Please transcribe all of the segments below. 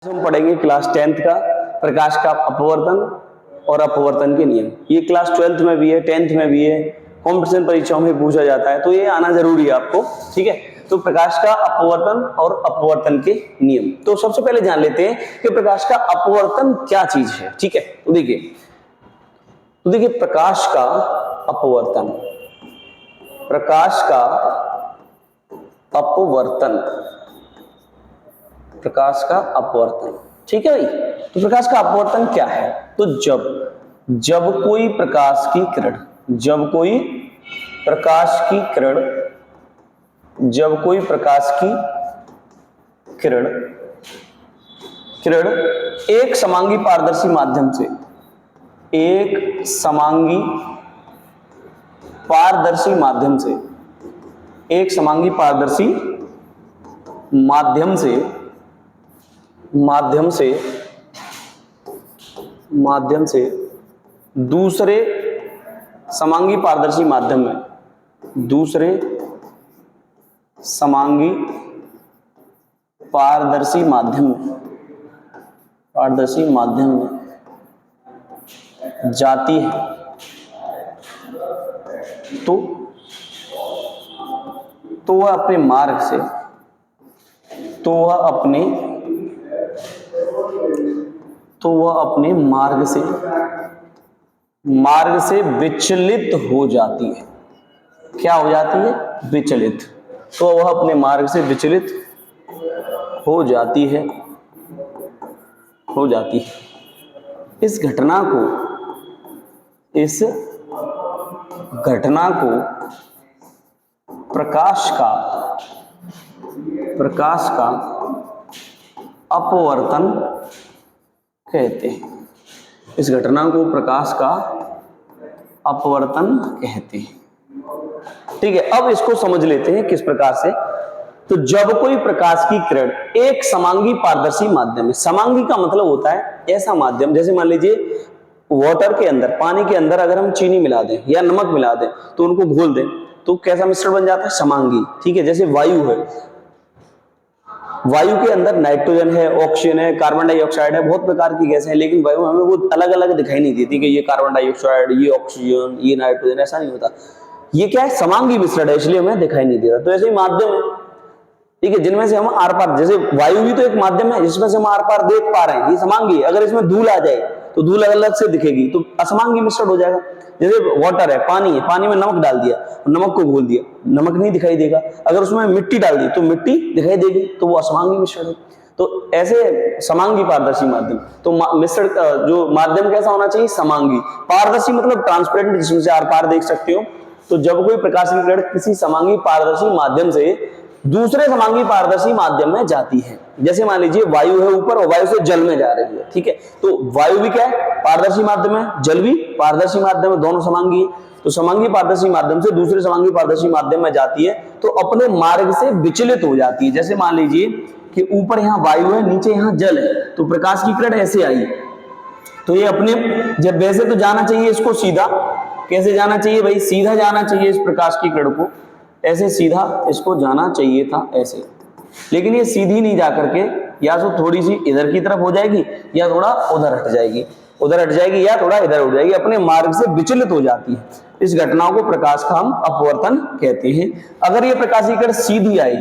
हम पढ़ेंगे class 10th का प्रकाश का अपवर्तन और अपवर्तन के नियम। ये क्लास 12th में भी है, 10th में भी है, कॉम्पिटिशन परीक्षाओं में पूछा जाता है, तो ये आना जरूरी है आपको। ठीक है, तो प्रकाश का अपवर्तन और अपवर्तन के नियम। तो सबसे पहले जान लेते हैं कि प्रकाश का अपवर्तन क्या चीज है। ठीक है, तो देखिए प्रकाश का अपवर्तन, प्रकाश का अपवर्तन, प्रकाश का अपवर्तन। ठीक है भाई, तो प्रकाश का अपवर्तन क्या है? तो जब कोई प्रकाश की किरण, जब कोई प्रकाश की किरण, जब कोई प्रकाश की किरण एक समांगी पारदर्शी माध्यम से, एक समांगी पारदर्शी माध्यम से, एक समांगी पारदर्शी माध्यम से दूसरे समांगी पारदर्शी माध्यम में, दूसरे समांगी पारदर्शी माध्यम में जाती है, तो वह अपने मार्ग से, तो वह अपने मार्ग से विचलित हो जाती है। क्या हो जाती है? विचलित। तो वह अपने मार्ग से विचलित हो जाती है। इस घटना को प्रकाश का अपवर्तन कहते हैं। इस घटना को प्रकाश का अपवर्तन कहते हैं। ठीक है, अब इसको समझ लेते हैं किस प्रकार से। तो जब कोई प्रकाश की किरण एक समांगी पारदर्शी माध्यम में, समांगी का मतलब होता है ऐसा माध्यम, जैसे मान लीजिए वाटर के अंदर, पानी के अंदर अगर हम चीनी मिला दें या नमक मिला दें तो उनको घोल दें तो कैसा मिश्रण बन जाता है? समांगी। ठीक है, जैसे वायु है, वायु के अंदर नाइट्रोजन है, ऑक्सीजन है, कार्बन डाइऑक्साइड है, बहुत प्रकार की गैसें हैं, लेकिन वायु हमें वो अलग अलग दिखाई नहीं देती कि ये कार्बन डाइऑक्साइड, ये ऑक्सीजन, ये नाइट्रोजन, ऐसा नहीं होता। ये क्या है? समांगी मिश्रण है, इसलिए हमें दिखाई नहीं देता। तो ऐसे ही माध्यम है, ठीक है, जिनमें से हम आर पार, जैसे वायु भी तो एक माध्यम है जिसमें से हम आर पार देख पा रहे हैं, ये समांगी। अगर इसमें धूल आ जाए तो धूल अलग अलग से दिखेगी, तो असमांगी मिश्रण हो जाएगा। जैसे वाटर है, पानी है, पानी में नमक डाल दिया, नमक को घोल दिया, नमक नहीं दिखाई देगा। अगर उसमें मिट्टी डाल दी तो मिट्टी दिखाई देगी, तो वो असमांगी मिश्रण है। तो ऐसे समांगी पारदर्शी माध्यम, तो मिश्रण जो माध्यम कैसा होना चाहिए? समांगी। पारदर्शी मतलब ट्रांसपेरेंट, जिसमें से आर पार देख सकते हो। तो जब कोई प्रकाश की किरण किसी समांगी पारदर्शी माध्यम से दूसरे समांगी पारदर्शी माध्यम में जाती है, जैसे मान लीजिए वायु है ऊपर और वायु से जल में जा रही है। ठीक है, तो वायु भी क्या है? पारदर्शी माध्यम है, जल भी पारदर्शी माध्यम है, दोनों समांगी है। तो समांगी पारदर्शी माध्यम से दूसरे समांगी पारदर्शी माध्यम में जाती है तो अपने मार्ग से विचलित हो जाती है। जैसे मान लीजिए कि ऊपर यहाँ वायु है, नीचे यहाँ जल है, तो प्रकाश की किरण ऐसे आई, तो ये अपने, जब वैसे तो जाना चाहिए इसको सीधा, कैसे जाना चाहिए भाई? सीधा जाना चाहिए इस प्रकाश की किरण को, ऐसे सीधा इसको जाना चाहिए था ऐसे, लेकिन ये सीधी नहीं जा करके या तो थोड़ी सी इधर की तरफ हो जाएगी या थोड़ा उधर हट जाएगी, या थोड़ा इधर हो जाएगी, अपने मार्ग से विचलित हो जाती है। इस घटना को प्रकाश का हम अपवर्तन कहते हैं। अगर ये प्रकाश की किरण सीधी आई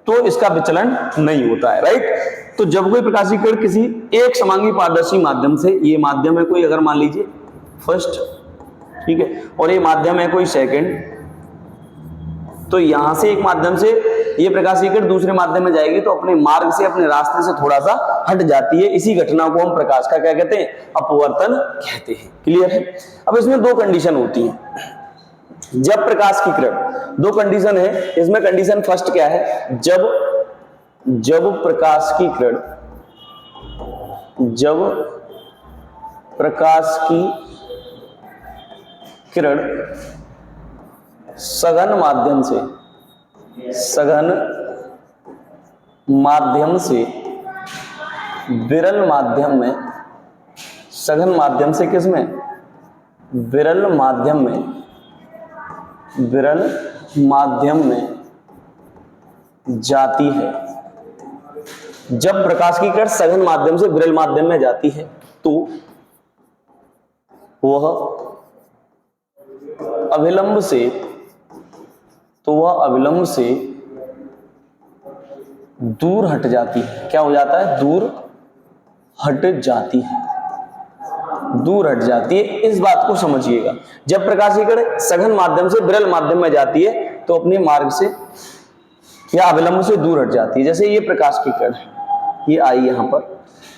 तो इसका विचलन नहीं होता है, राइट। तो जब कोई प्रकाश की किरण किसी एक समांगी पारदर्शी माध्यम से, ये माध्यम है कोई, अगर मान लीजिए फर्स्ट, ठीक है, और ये माध्यम है कोई सेकंड, तो यहां से एक माध्यम से ये प्रकाश की किरण दूसरे माध्यम में जाएगी तो अपने मार्ग से, अपने रास्ते से थोड़ा सा हट जाती है। इसी घटना को हम प्रकाश का क्या कहते हैं? अपवर्तन कहते हैं। क्लियर है? अब इसमें दो कंडीशन होती हैं जब प्रकाश की किरण, दो कंडीशन है इसमें। कंडीशन फर्स्ट क्या है? जब प्रकाश की किरण सघन माध्यम से विरल माध्यम में, सघन माध्यम से किसमें? विरल माध्यम में जाती है, जब प्रकाश की किरण सघन माध्यम से विरल माध्यम में जाती है तो वह अभिलंब से दूर हट जाती है। क्या हो जाता है? दूर हट जाती है, दूर हट जाती है। इस बात को समझिएगा, जब प्रकाश की किरण सघन माध्यम से विरल माध्यम में जाती है तो अपने मार्ग से या अभिलंब से दूर हट जाती है। जैसे ये प्रकाश की किरण ये आई यहां पर,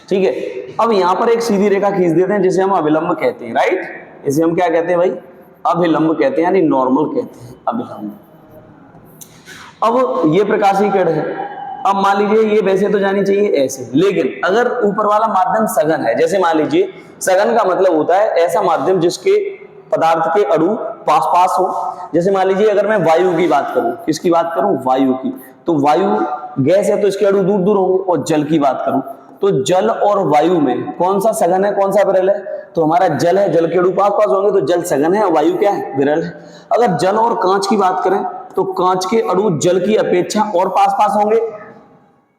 ठीक है। अब यहां पर एक सीधी रेखा खींच देते हैं जिसे हम अभिलंब कहते हैं, राइट। इसे हम क्या कहते हैं भाई? अभिलंब कहते हैं, यानी नॉर्मल कहते हैं, अभिलंब। अब ये प्रकाश की किरण है। अब मान लीजिए ये वैसे तो जानी चाहिए ऐसे, लेकिन अगर ऊपर वाला माध्यम सघन है, जैसे मान लीजिए सघन का मतलब होता है ऐसा माध्यम जिसके पदार्थ के अणु पास पास हो। जैसे मान लीजिए अगर मैं वायु की बात करूं, किसकी बात करूं? वायु की। तो वायु गैस है तो इसके अणु दूर दूर होंगे। और जल की बात करूं तो जल और वायु में कौन सा सघन है, कौन सा विरल है? तो हमारा जल है, जल के अणु पास पास होंगे तो जल सघन है और वायु क्या है? विरल है। अगर जल और कांच की बात करें तो कांच के अणु जल की अपेक्षा और पास पास होंगे,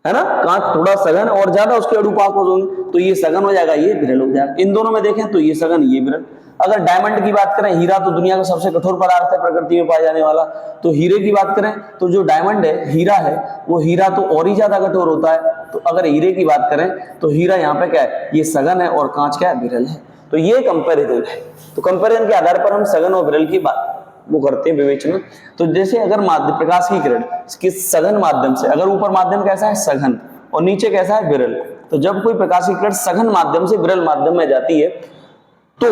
है ना। कांच थोड़ा सघन और ज्यादा उसके अणु पास पास होंगे तो ये सघन हो जाएगा, ये विरल हो जाएगा। इन दोनों में देखें तो ये सघन, ये विरल। अगर डायमंड की बात करें, हीरा तो दुनिया का सबसे कठोर पदार्थ है प्रकृति में पाया जाने वाला, तो हीरे की बात करें तो जो डायमंड है, हीरा है, वो हीरा तो और ही ज्यादा कठोर होता है। तो अगर हीरे की बात करें तो हीरा यहाँ पे क्या है? ये सघन है और कांच क्या है? विरल है। तो ये कंपेरिजन है। तो कंपेरिजन के आधार पर हम सघन और विरल की बात वो करते हैं विवेचना। तो जैसे अगर माध्यम प्रकाश की किरण किस सघन माध्यम से, अगर ऊपर माध्यम कैसा है? सघन, और नीचे कैसा है? विरल। तो जब कोई प्रकाश की किरण सघन माध्यम से विरल माध्यम में जाती है तो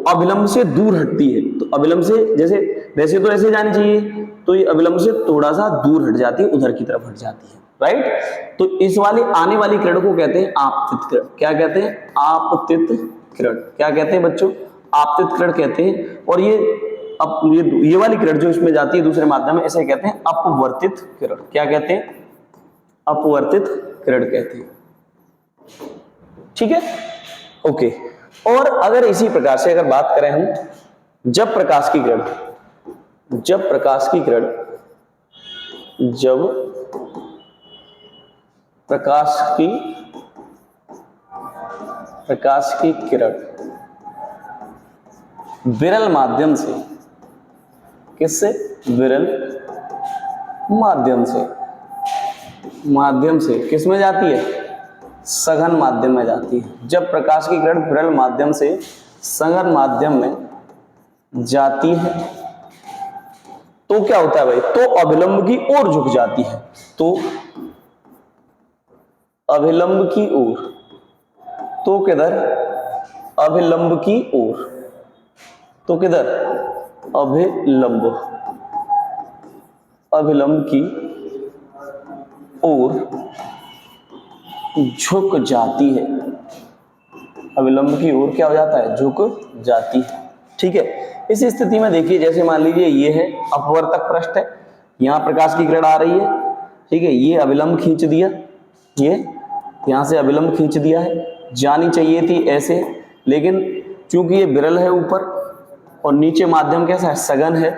अभिलंब से दूर हटती है। तो अभिलंब से, जैसे वैसे तो ऐसे जानी चाहिए, तो ये अभिलंब से थोड़ा सा दूर हट जाती है, उधर की तरफ हट जाती है, राइट। तो इस वाली आने वाली किरण को कहते हैं आपतित किरण। क्या कहते हैं? आपतित किरण। क्या कहते हैं बच्चों? आपतित किरण कहते हैं। और ये वाली किरण जो इसमें जाती है दूसरे माध्यम में, इसे कहते हैं अपवर्तित किरण। क्या कहते हैं? अपवर्तित किरण कहते हैं, ठीक है, ओके। और अगर इसी प्रकार से अगर बात करें हम, जब प्रकाश की किरण विरल माध्यम से, किससे? विरल माध्यम से किस में जाती है? सघन माध्यम में जाती है। जब प्रकाश की किरण विरल माध्यम से सघन माध्यम में जाती है तो क्या होता है भाई? तो अभिलंब की ओर झुक जाती है। तो अभिलंब की ओर, तो किधर? अभिलंब की ओर। तो किधर? अभिलंब की ओर झुक जाती है। अभिलंब की ओर क्या हो जाता है? झुक जाती है, ठीक है। इस स्थिति में देखिए, जैसे मान लीजिए ये है अपवर्तक पृष्ठ है, यहां प्रकाश की किरण आ रही है, ठीक है। ये अभिलंब खींच दिया, ये यहां से अभिलंब खींच दिया है, जानी चाहिए थी ऐसे, लेकिन चूंकि ये विरल है ऊपर और नीचे माध्यम कैसा है? सघन है।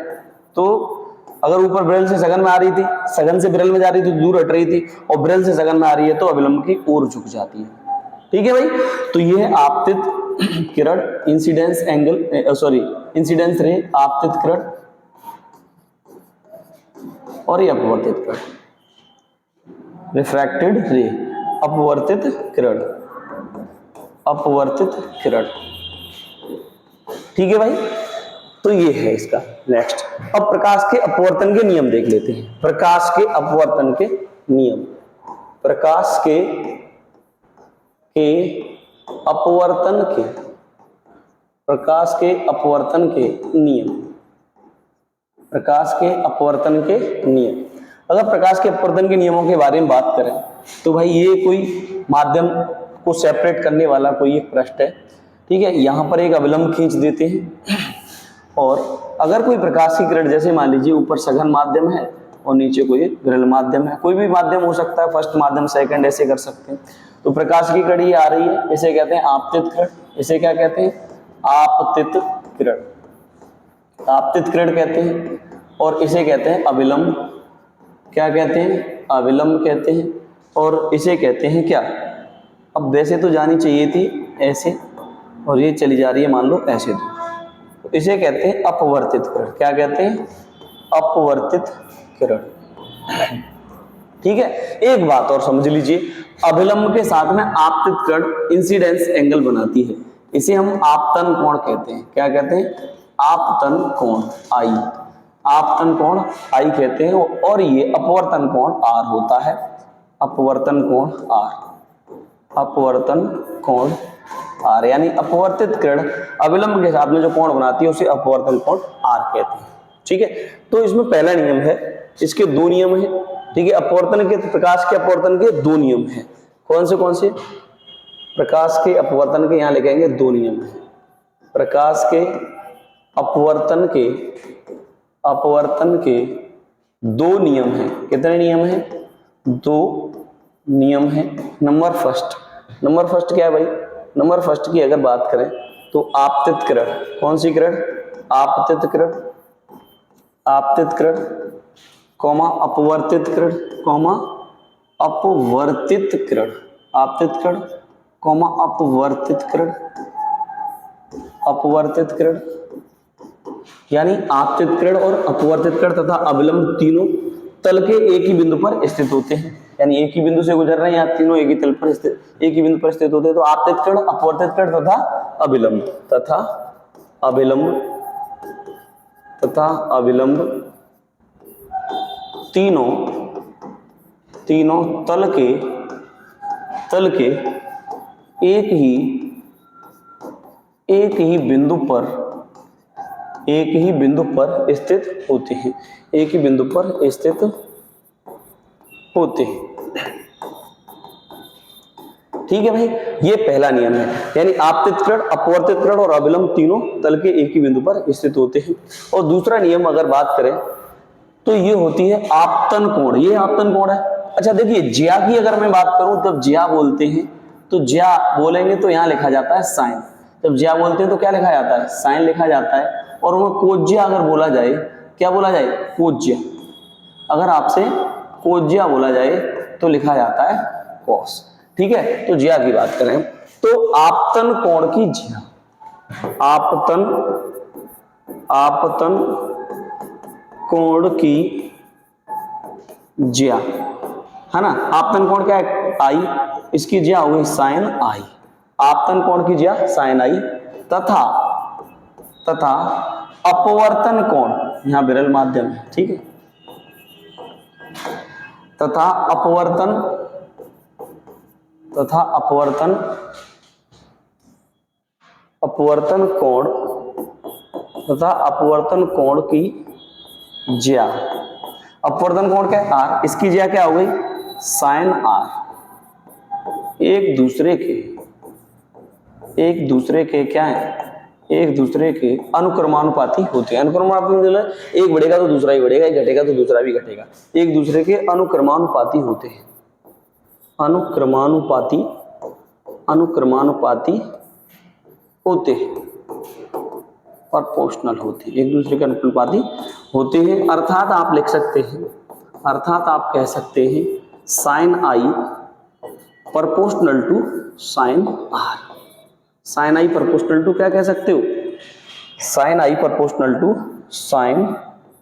तो अगर ऊपर विरल से सघन में आ रही थी, सघन से विरल में जा रही थी तो दूर हट रही थी, और विरल से सघन में आ रही है तो अभिलंब की ओर झुक जाती है, ठीक है भाई। तो ये है आपतित किरण, इंसिडेंस रे, आपतित किरण, और ये अपवर्तित किरण, रिफ्रैक्टेड रे, अपवर्तित किरण, ठीक है भाई। तो ये है इसका नेक्स्ट। अब प्रकाश के अपवर्तन के नियम देख लेते हैं। प्रकाश के अपवर्तन के नियम, प्रकाश के अपवर्तन के नियम। अगर प्रकाश के अपवर्तन के नियमों के बारे में बात करें तो भाई ये कोई माध्यम को सेपरेट करने वाला कोई एक पृष्ठ है, ठीक है। यहां पर एक अभिलंब खींच देते हैं, और अगर कोई प्रकाश की किरण, जैसे मान लीजिए ऊपर सघन माध्यम है और नीचे कोई विरल माध्यम है, कोई भी माध्यम हो सकता है, फर्स्ट माध्यम, सेकंड, ऐसे कर सकते हैं। तो प्रकाश की किरण ये आ रही है, इसे कहते हैं आपतित किरण। इसे क्या कहते हैं? आपतित किरण कहते हैं। और इसे कहते हैं अभिलंब। क्या कहते हैं? अभिलंब कहते हैं। और इसे कहते हैं क्या, अब वैसे तो जानी चाहिए थी ऐसे, और ये चली जा रही है मान लो ऐसे, तो इसे कहते हैं अपवर्तित किरण। क्या कहते हैं, अपवर्तित किरण। ठीक है, एक बात और समझ लीजिए, अभिलंब के साथ में आपतित किरण इंसिडेंस एंगल बनाती है, इसे हम आपतन कोण कहते हैं। क्या कहते हैं, आपतन कोण, आई, आपतन कोण आई कहते हैं, और ये अपवर्तन कोण आर होता है, अपवर्तन कोण आर, अपवर्तन कोण आर, यानी अपवर्तित किरण अभिलंब के साथ में जो कोण बनाती है उसे अपवर्तन कोण आर कहते हैं। ठीक है, तो इसमें पहला नियम है, इसके दो नियम है। ठीक है, अपवर्तन के, प्रकाश के अपवर्तन के दो नियम है। कौन से, प्रकाश के अपवर्तन के यहाँ लिखेंगे दो नियम है। प्रकाश के अपवर्तन के दो नियम है। कितने नियम है, दो नियम है। नंबर फर्स्ट क्या है भाई, नंबर फर्स्ट की अगर बात करें तो आपतित किरण, कौन सी किरण, आपतित किरण, आपतित किरण, कौमा अपवर्तित किरण, कौमा अपवर्तित किरण, आपतित किरण, कौमा अपवर्तित किरण, अपवर्तित किरण, यानी आपतित किरण और अपवर्तित किरण तथा अभिलंब तीनों तल के एक ही बिंदु पर स्थित होते हैं, यानी एक ही बिंदु से गुजर रहे हैं, यहाँ तीनों एक ही तल पर स्थित, एक ही बिंदु पर स्थित होते हैं। तो आपतित किरण, अपवर्तित किरण तथा अभिलंब, तीनों तल के एक ही बिंदु पर स्थित होते हैं, एक ही बिंदु पर स्थित होते हैं। ठीक है भाई, ये पहला नियम है, यानी आपतित किरण, अपवर्तित किरण और अभिलंब तीनों तल के एक ही बिंदु पर स्थित होते हैं। और दूसरा नियम अगर बात करें तो ये होती है आपतन कोण, ये आपतन कोण है। अच्छा देखिए, ज्या की अगर मैं बात करूं तब ज्या बोलते हैं, तो ज्या बोलेंगे तो यहाँ लिखा जाता है साइन, जब ज्या बोलते हैं तो क्या लिखा जाता है, साइन लिखा जाता है। और वह कोज्या अगर बोला जाए, क्या बोला जाए, कोज्या, अगर आपसे कोज्या बोला जाए तो लिखा जाता है कॉस। ठीक है, तो ज्या की बात करें तो आपतन कोण की ज्या, आपतन कोण की ज्या, है ना। आपतन कोण क्या है, आई, इसकी ज्या हो गई साइन आई, आपतन कोण की ज्या साइन आई, तथा अपवर्तन कोण, यहां विरल माध्यम है, ठीक है, तथा अपवर्तन कोण की ज्या, अपवर्तन कोण क्या है आर, इसकी ज्या क्या हो गई साइन आर, एक दूसरे के क्या है, एक दूसरे के अनुक्रमानुपाती होते हैं। अनुक्रमानुपाती मतलब एक बढ़ेगा तो दूसरा ही बढ़ेगा, एक घटेगा तो दूसरा भी घटेगा, एक दूसरे के अनुक्रमानुपाती होते हैं, अनुक्रमानुपाती होते हैं, प्रोपोर्शनल होते हैं, एक दूसरे के अनुपाती होते हैं। अर्थात आप लिख सकते हैं, अर्थात आप कह सकते हैं sine i proportional to sine r, sine i proportional to क्या कह सकते हो, sine i proportional to sine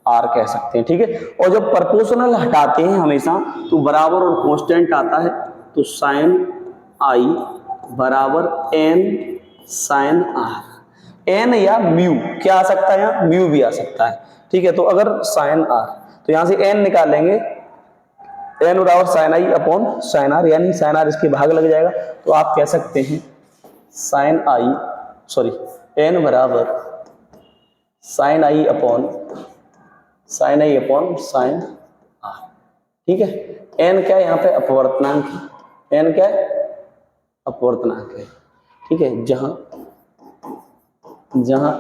r कह सकते हैं। ठीक है, और जब प्रोपोर्शनल हटाते हैं हमेशा तो बराबर और कांस्टेंट आता है, तो साइन आई बराबर एन साइन आर, एन या म्यू क्या आ सकता है, यहाँ म्यू भी आ सकता है। ठीक है, तो अगर साइन आर, तो यहां से एन निकालेंगे, एन बराबर sine i upon sine r, यानी साइन आर इसके भाग लग जाएगा, तो आप कह सकते हैं साइन आई, सॉरी एन बराबर sine i upon sine r. ठीक है, एन क्या है यहाँ पे अपवर्तनांक है, एन क्या है अपवर्तनांक है। ठीक है, जहां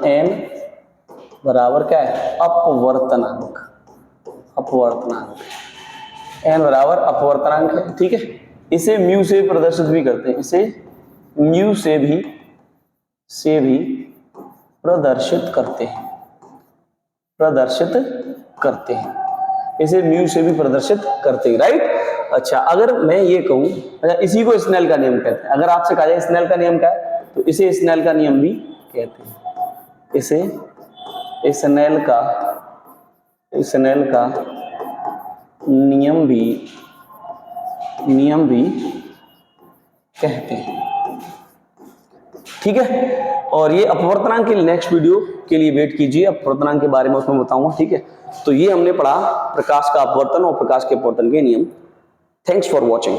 एन बराबर क्या है अपवर्तनांक, एन बराबर अपवर्तनांक है। ठीक है, इसे म्यू से प्रदर्शित भी करते हैं, इसे म्यू से भी प्रदर्शित करते हैं, इसे म्यू से भी प्रदर्शित करते हैं, राइट। अच्छा, अगर मैं ये कहूं, अच्छा इसी को स्नेल का नियम कहते हैं। अगर आपसे कहा जाए स्नेल का नियम क्या है, तो इसे स्नेल का नियम भी कहते हैं। इसे स्नेल का नियम भी कहते हैं। ठीक है, और ये अपवर्तनांक के नेक्स्ट वीडियो के लिए वेट कीजिए, अपवर्तनांक के बारे में उसमें बताऊंगा। ठीक है, तो ये हमने पढ़ा प्रकाश का अपवर्तन और प्रकाश के अपवर्तन के नियम। Thanks for watching.